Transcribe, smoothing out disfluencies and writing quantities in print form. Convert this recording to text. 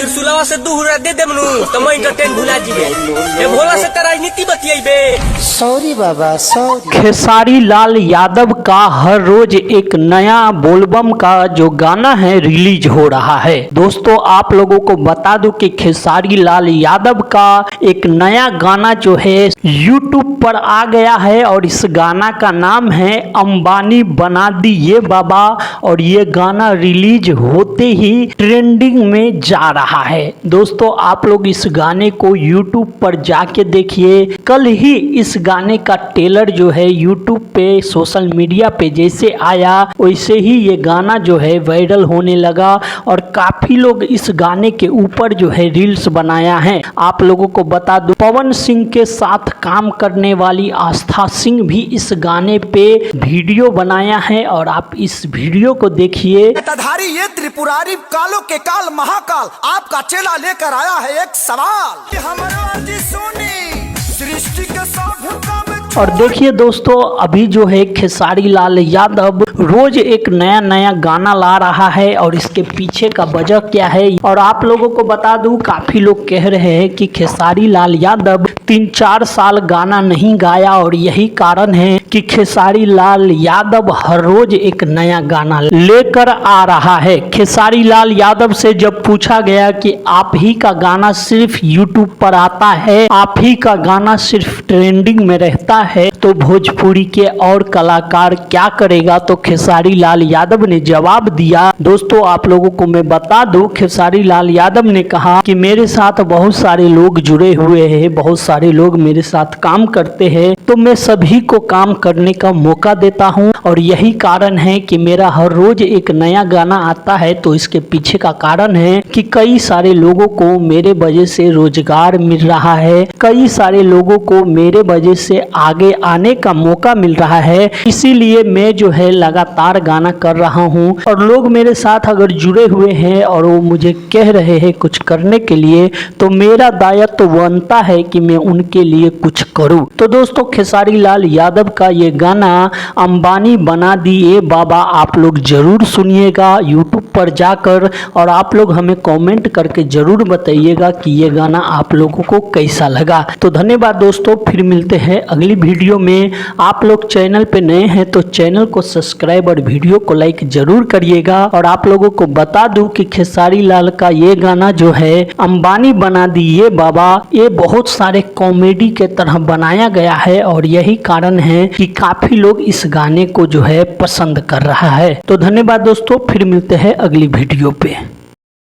त्रिशूलवा से दूर दे देमनु तो मैं इंटरटेन भुला जीबे। ए भोला से त राजनीति बतियाइबे। सॉरी बाबा सॉरी। खेसारी लाल यादव का हर रोज एक नया बोलबम का जो गाना है रिलीज हो रहा है। दोस्तों आप लोगों को बता दूं कि खेसारी लाल यादव का एक नया गाना जो है यूट्यूब पर आ गया है और इस गाना का नाम है अंबानी बना दी ये बाबा, और ये गाना रिलीज होते ही ट्रेंडिंग में जा रहा है। दोस्तों आप लोग इस गाने को यूट्यूब पर जाके देखिए। कल ही इस गाने का ट्रेलर जो है यूट्यूब पे सोशल मीडिया पे जैसे आया वैसे ही ये गाना जो है वायरल होने लगा और काफी लोग इस गाने के ऊपर जो है रील्स बनाया है। आप लोगों को बता दूं पवन सिंह के साथ काम करने वाली आस्था सिंह भी इस गाने पे वीडियो बनाया है और आप इस वीडियो को देखिए। ये त्रिपुरारी कालों के काल महाकाल आपका चेला लेकर आया है एक सवाल। सृष्टि के और देखिए दोस्तों अभी जो है खेसारी लाल यादव रोज एक नया गाना ला रहा है और इसके पीछे का वजह क्या है। और आप लोगों को बता दूं काफी लोग कह रहे हैं कि खेसारी लाल यादव 3-4 साल गाना नहीं गाया और यही कारण है कि खेसारी लाल यादव हर रोज एक नया गाना लेकर आ रहा है। खेसारी लाल यादव से जब पूछा गया कि आप ही का गाना सिर्फ यूट्यूब पर आता है, आप ही का गाना सिर्फ ट्रेंडिंग में रहता है, तो भोजपुरी के और कलाकार क्या करेगा, तो खेसारी लाल यादव ने जवाब दिया। दोस्तों आप लोगों को मैं बता दूं खेसारी लाल यादव ने कहा कि मेरे साथ बहुत सारे लोग जुड़े हुए हैं, बहुत सारे लोग मेरे साथ काम करते हैं, तो मैं सभी को काम करने का मौका देता हूं और यही कारण है कि मेरा हर रोज एक नया गाना आता है। तो इसके पीछे का कारण है कि कई सारे लोगों को मेरे वजह से रोजगार मिल रहा है, कई सारे लोगों को मेरे वजह से आगे आने का मौका मिल रहा है, इसीलिए मैं जो है लगातार गाना कर रहा हूं। और लोग मेरे साथ अगर जुड़े हुए हैं और वो मुझे कह रहे हैं कुछ करने के लिए, तो मेरा दायित्व तो बनता है कि मैं उनके लिए कुछ करूं। तो दोस्तों खेसारी लाल यादव का ये गाना अंबानी बना दिए बाबा आप लोग जरूर सुनिएगा यूट्यूब पर जाकर, और आप लोग हमें कमेंट करके जरूर बताइएगा कि ये गाना आप लोगों को कैसा लगा। तो धन्यवाद दोस्तों, फिर मिलते हैं अगली वीडियो में। आप लोग चैनल पे नए हैं तो चैनल को सब्सक्राइब और वीडियो को लाइक जरूर करिएगा। और आप लोगों को बता दूं कि खेसारी लाल का ये गाना जो है अंबानी बना दिए बाबा, ये बहुत सारे कॉमेडी के तरह बनाया गया है और यही कारण है कि काफी लोग इस गाने को जो है पसंद कर रहा है। तो धन्यवाद दोस्तों, फिर मिलते हैं अगली वीडियो पे।